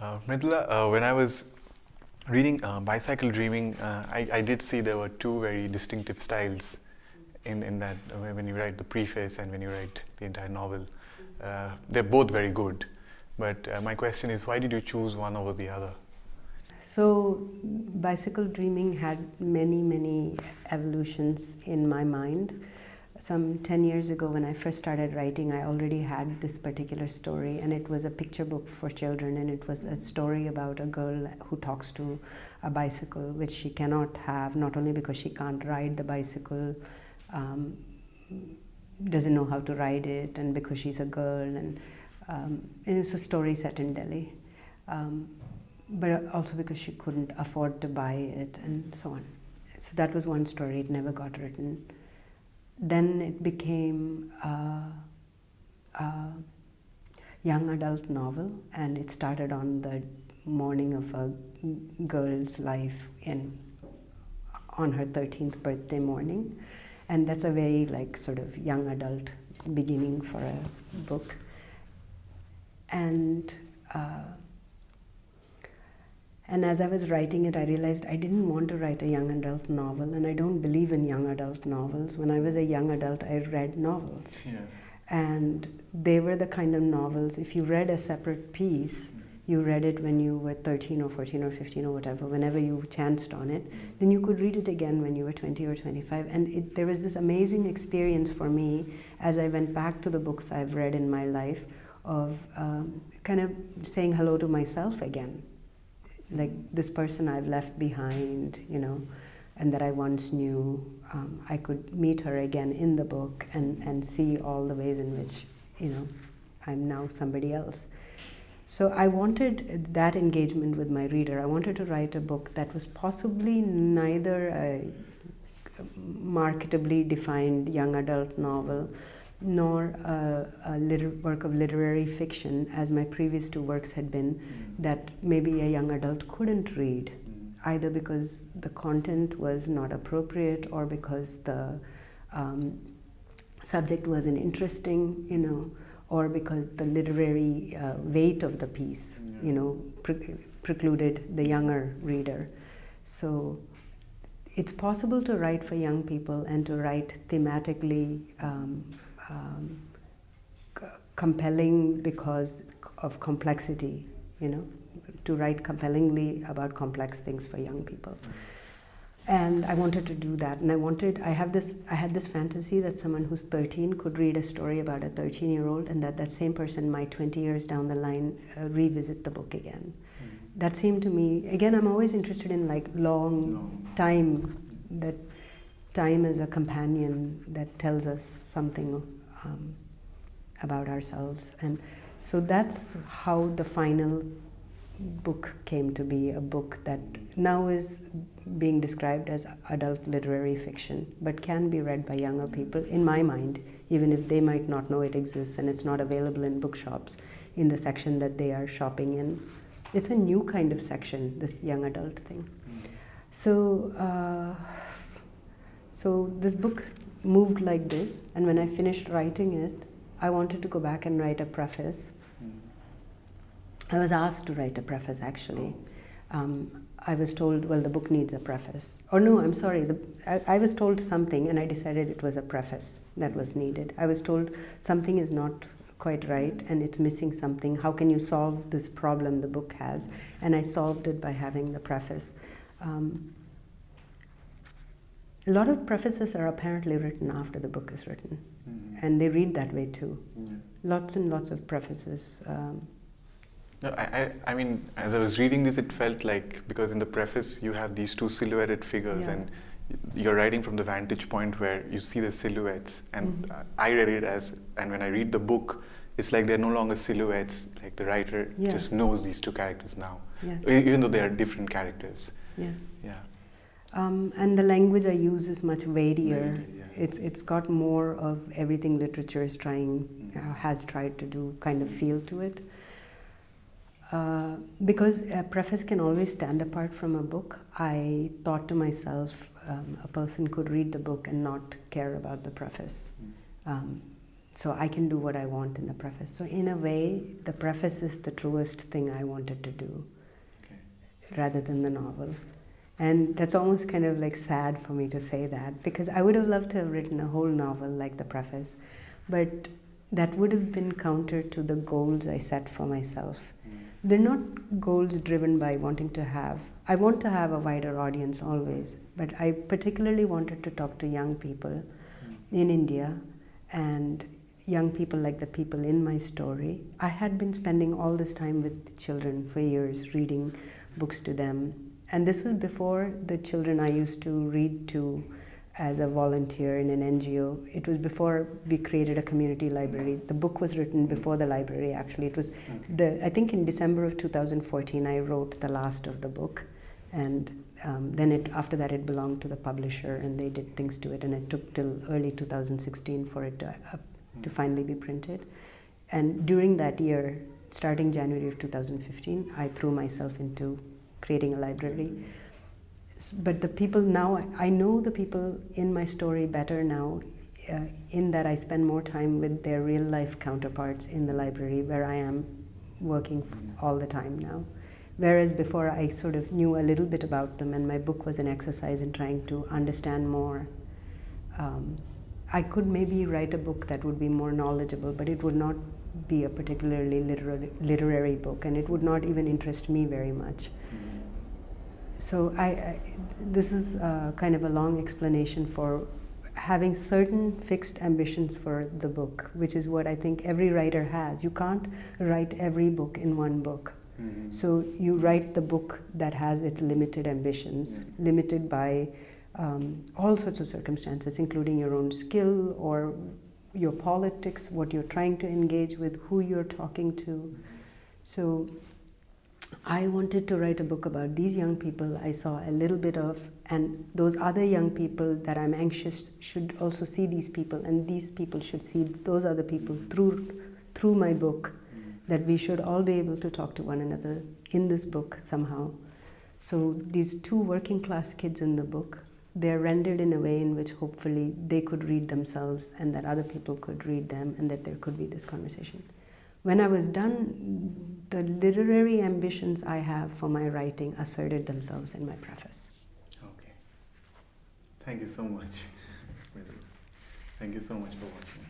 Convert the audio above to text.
Mridula, when I was reading Bicycle Dreaming, I did see there were two very distinctive styles in that when you write the preface and when you write the entire novel. They're both very good, but my question is, why did you choose one over the other? So, Bicycle Dreaming had many evolutions in my mind. Some 10 years ago, when I first started writing, I already had this particular story, and it was a picture book for children, and it was a story about a girl who talks to a bicycle, which she cannot have, not only because she can't ride the bicycle, doesn't know how to ride it, and because she's a girl, and it's a story set in Delhi. But also because she couldn't afford to buy it, and so on. So that was one story, it never got written. Then it became a young adult novel, and it started on the morning of a girl's life on her 13th birthday morning. And that's a very sort of young adult beginning for a book. And as I was writing it, I realized I didn't want to write a young adult novel, and I don't believe in young adult novels. When I was a young adult, I read novels. Yeah. And they were the kind of novels, if you read a separate piece, you read it when you were 13 or 14 or 15 or whatever, whenever you chanced on it, then you could read it again when you were 20 or 25. And there was this amazing experience for me as I went back to the books I've read in my life of kind of saying hello to myself again. Like this person I've left behind, and that I once knew, I could meet her again in the book and see all the ways in which, I'm now somebody else. So I wanted that engagement with my reader. I wanted to write a book that was possibly neither a marketably defined young adult novel nor a work of literary fiction, as my previous two works had been, that maybe a young adult couldn't read, either because the content was not appropriate or because the subject wasn't interesting, or because the literary weight of the piece, precluded the younger reader. So it's possible to write for young people and to write thematically compelling because of complexity, to write compellingly about complex things for young people. And I wanted to do that, and I had this fantasy that someone who's 13 could read a story about a 13-year-old, and that same person might 20 years down the line revisit the book again. That seemed to me, again, I'm always interested in long time, that time as a companion that tells us something about ourselves. And so that's how the final book came to be, a book that now is being described as adult literary fiction, but can be read by younger people, in my mind, even if they might not know it exists and it's not available in bookshops in the section that they are shopping in. It's a new kind of section, this young adult thing. So this book moved like this, and when I finished writing it, I wanted to go back and write a preface. I was asked to write a preface, actually. I was told, well, the book needs a preface. Or no, I'm sorry, I was told something, and I decided it was a preface that was needed. I was told something is not quite right, and it's missing something. How can you solve this problem the book has? And I solved it by having the preface. A lot of prefaces are apparently written after the book is written, and they read that way too. Lots and lots of prefaces. No, I mean, as I was reading this, it felt like, because in the preface you have these two silhouetted figures, and you're writing from the vantage point where you see the silhouettes, and I read it as, and when I read the book, it's like they're no longer silhouettes, like the writer just knows these two characters now, even though they are different characters. Yes. Yeah. And the language I use is much weightier. It's got more of everything literature is has tried to do, kind of feel to it. Because a preface can always stand apart from a book, I thought to myself, a person could read the book and not care about the preface. so I can do what I want in the preface. So in a way, the preface is the truest thing I wanted to do, rather than the novel. And that's almost kind of like sad for me to say that, because I would have loved to have written a whole novel like the preface, but that would have been counter to the goals I set for myself. They're not goals driven by wanting to have, I want to have a wider audience always, but I particularly wanted to talk to young people in India, and young people like the people in my story. I had been spending all this time with children for years, reading books to them. And this was before the children I used to read to as a volunteer in an NGO. It was before we created a community library. The book was written before the library, actually. It was, I think in December of 2014, I wrote the last of the book. And then after that, it belonged to the publisher, and they did things to it. And it took till early 2016 for it to finally be printed. And during that year, starting January of 2015, I threw myself into creating a library. But the people now, I know the people in my story better now, in that I spend more time with their real life counterparts in the library, where I am working all the time now. Whereas before I sort of knew a little bit about them, and my book was an exercise in trying to understand more. I could maybe write a book that would be more knowledgeable, but it would not be a particularly literary book, and it would not even interest me very much. So this is kind of a long explanation for having certain fixed ambitions for the book, which is what I think every writer has. You can't write every book in one book. So you write the book that has its limited ambitions, limited by all sorts of circumstances, including your own skill or your politics, what you're trying to engage with, who you're talking to. So I wanted to write a book about these young people I saw a little bit of, and those other young people that I'm anxious should also see these people, and these people should see those other people through my book, that we should all be able to talk to one another in this book somehow. So these two working class kids in the book, they're rendered in a way in which hopefully they could read themselves, and that other people could read them, and that there could be this conversation. When I was done, the literary ambitions I have for my writing asserted themselves in my preface. Okay. Thank you so much. Thank you so much for watching.